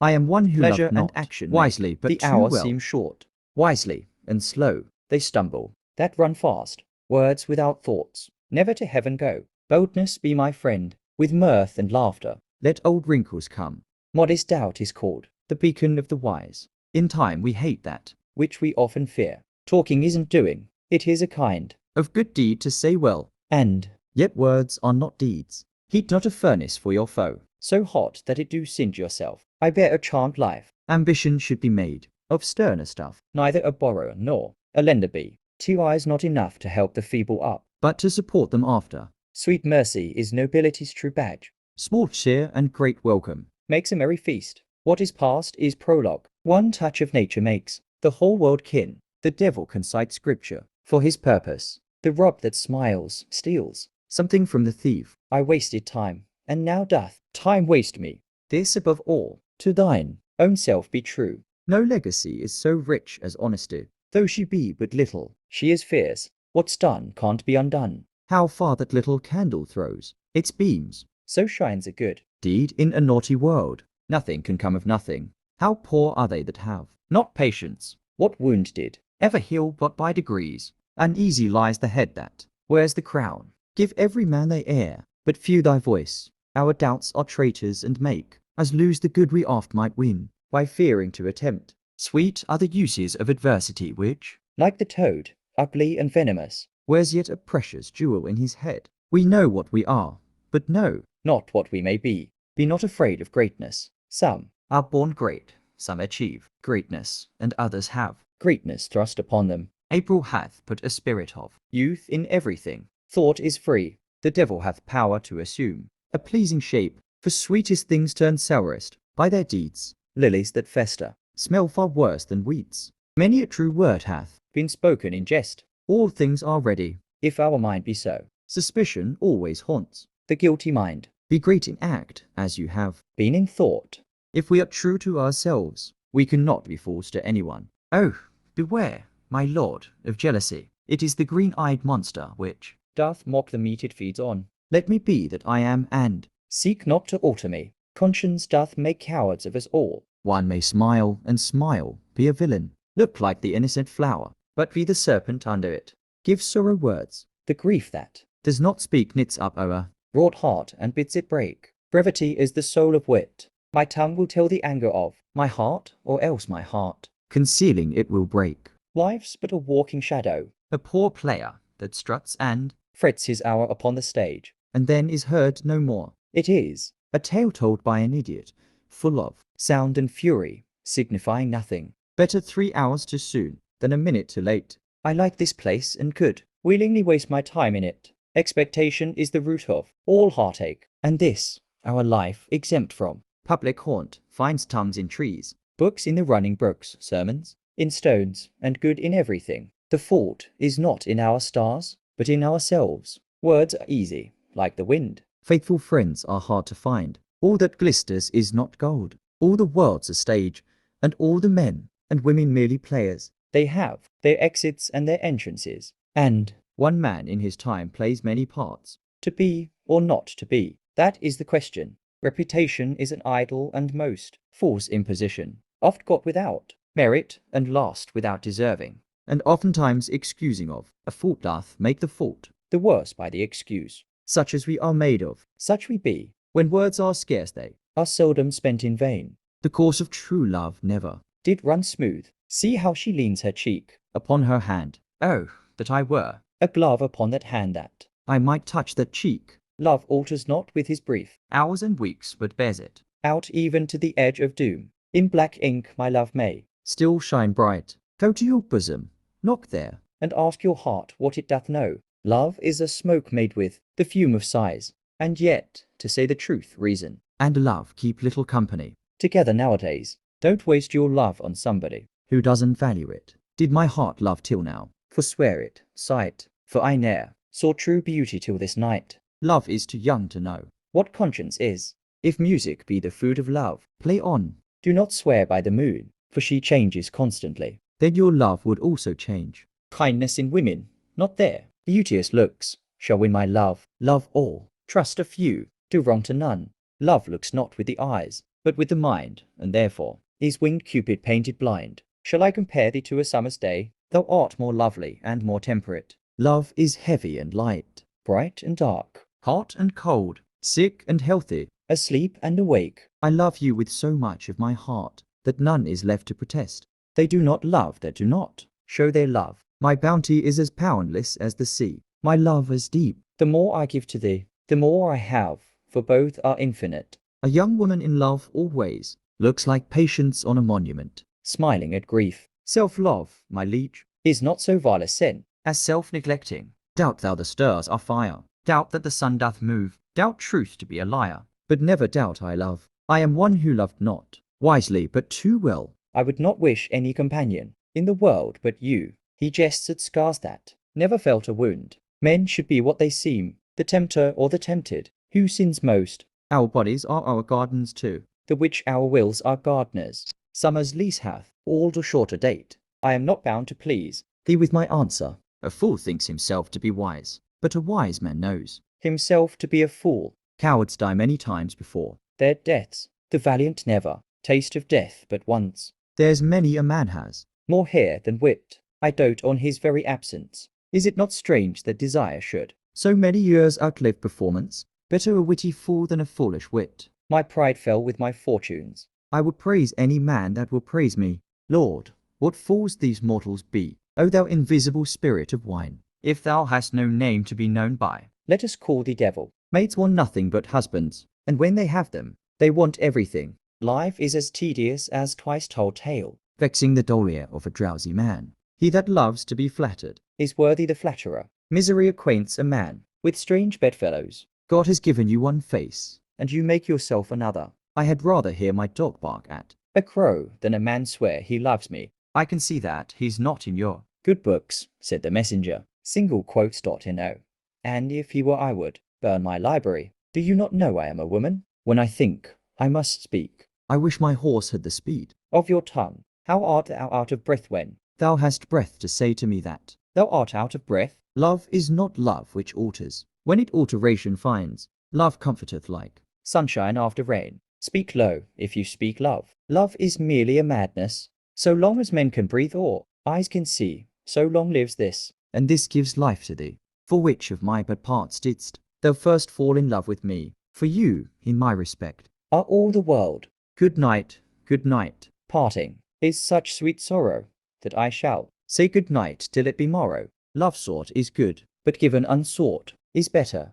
I am one who Pleasure loved not and action wisely, make but the too hours well. seem short. Wisely and slow they stumble, that run fast. Words without thoughts, never to heaven go. Boldness be my friend, with mirth and laughter. Let old wrinkles come. Modest doubt is called The beacon of the wise. In time we hate that. which we often fear. Talking isn't doing, it is a kind Of good deed to say well. and Yet words are not deeds. heat not a furnace for your foe, so hot that it do singe yourself. I bear a charmed life, Ambition should be made of sterner stuff, neither a borrower nor a lender be. 2 eyes not enough to help the feeble up. but to support them after. Sweet mercy is nobility's true badge, Small cheer and great welcome. makes a merry feast. What is past is prologue. One touch of nature makes the whole world kin. The devil can cite scripture for his purpose. The rob that smiles steals Something from the thief. I wasted time, and now doth time waste me. This above all, to thine own self be true. No legacy is so rich as honesty. Though she be but little, she is fierce. What's done can't be undone. How far that little candle throws its beams. So shines a good Deed in a naughty world. nothing can come of nothing. How poor are they that have Not patience. What wound did ever heal but by degrees? Uneasy lies the head that wears the crown. Give every man thy air, but few thy voice. Our doubts are traitors and make us lose the good we oft might win by fearing to attempt? Sweet are the uses of adversity which, Like the toad, ugly and venomous, wears yet a precious jewel in his head. We know what we are, but know not what we may be. Be not afraid of greatness. Some are born great, some achieve greatness, and others have greatness thrust upon them. April hath put a spirit of Youth in everything. Thought is free. The devil hath power to assume a pleasing shape, for sweetest things turn sourest by their deeds. lilies that fester. Smell far worse than weeds. Many a true word hath Been spoken in jest. all things are ready. If our mind be so, Suspicion always haunts. the guilty mind, Be great in act, as you have. been in thought. If we are true to ourselves, we cannot be false to anyone. Oh, beware, my lord, of jealousy. It is the green-eyed monster which Doth mock the meat it feeds on. let me be that I am, and Seek not to alter me. Conscience doth make cowards of us all. one may smile and smile, be a villain, look like the innocent flower, But be the serpent under it. give sorrow words, The grief that does not speak knits up o'er. wrought heart and bids it break. Brevity is the soul of wit. My tongue will tell the anger of my heart, or else my heart. Concealing it will break. Life's but a walking shadow. A poor player that struts and Frets his hour upon the stage. then is heard no more. It is A tale told by an idiot, full of sound and fury, signifying nothing. better 3 hours too soon than a minute too late. I like this place and could willingly waste my time in it. Expectation is the root of all heartache, and this our life exempt from. Public haunt finds tongues in trees. Books in the running brooks, sermons in stones, and good in everything. The fault is not in our stars, but in ourselves. Words are easy, like the wind. Faithful friends are hard to find. All that glisters is not gold. All the world's a stage, and all the men and women merely players. They have their exits and their entrances, and One man in his time plays many parts. to be or not to be, that is the question. Reputation is an idle and most false imposition, oft got without merit, and last without deserving. And oftentimes excusing of a fault doth make the fault, The worse by the excuse. such as we are made of. Such we be, When words are scarce they, are seldom spent in vain. the course of true love never, Did run smooth. See how she leans her cheek. upon her hand. Oh, that I were, A glove upon that hand that I might touch that cheek. love alters not with his brief. Hours and weeks but bears it, Out even to the edge of doom. In black ink my love may, still shine bright. Go to your bosom, knock there, and ask your heart what it doth know. Love is a smoke made with the fume of sighs, and yet, to say the truth, reason. and love keep little company. Together nowadays. Don't waste your love on somebody. Who doesn't value it? Did my heart love till now? Forswear it, sigh it, for I ne'er saw true beauty till this night. Love is too young to know. What conscience is, if music be the food of love. Play on, Do not swear by the moon, for she changes constantly. then your love would also change. Kindness in women, not there. Beauteous looks shall win my love. Love all, trust a few, do wrong to none. Love looks not with the eyes, but with the mind, and therefore is winged Cupid painted blind. Shall I compare thee to a summer's day? Thou art more lovely and more temperate. Love is heavy and light, Bright and dark, hot and cold, sick and healthy. asleep and awake. I love you with so much of my heart that none is left to protest. They do not love that do not show their love. My bounty is as boundless as the sea, my love as deep. The more I give to thee, the more I have, for both are infinite. A young woman in love always looks like patience on a monument, Smiling at grief self-love, my liege, is not so vile a sin. as self-neglecting. Doubt thou the stars are fire, doubt that the sun doth move, doubt truth to be a liar, but never doubt I love. I am one who loved not, wisely but too well. I would not wish any companion in the world but you. He jests at scars that never felt a wound. Men should be what they seem, the tempter or the tempted. Who sins most? Our bodies are our gardens too. The which our wills are gardeners. Summer's lease hath all too short a date. I am not bound to please Thee with my answer. A fool thinks himself to be wise, but a wise man knows himself to be a fool. cowards die many times before. Their deaths, the valiant never taste of death but once. There's many a man has. More hair than wit, I dote on his very absence. Is it not strange that desire should So many years outlive performance. Better a witty fool than a foolish wit. my pride fell with my fortunes? I would praise any man that will praise me. Lord, what fools these mortals be, O thou invisible spirit of wine, if thou hast no name to be known by. Let us call thee devil. Maids want nothing but husbands, and when they have them, they want everything, Life is as tedious as twice told tale. vexing the dull ear of a drowsy man. He that loves to be flattered Is worthy the flatterer. misery acquaints a man. With strange bedfellows, God has given you one face. and you make yourself another. I had rather hear my dog bark at A crow than a man swear he loves me. I can see that he's not in your Good books, said the messenger. Single quotes.no. And if he were I would burn my library. Do you not know I am a woman? When I think, I must speak. I wish my horse had the speed. Of your tongue, how art thou out of breath when Thou hast breath to say to me that thou art out of breath? love is not love which alters. When it alteration finds, love comforteth like Sunshine after rain. Speak low, if you speak love. Love is merely a madness. So long as men can breathe or eyes can see, so long lives this. and this gives life to thee. For which of my but parts didst thou first fall in love with me? For you, in my respect, Are all the world. good night, good night. Parting is such sweet sorrow that I shall say good night till it be morrow. Love sought is good, But given unsought is better.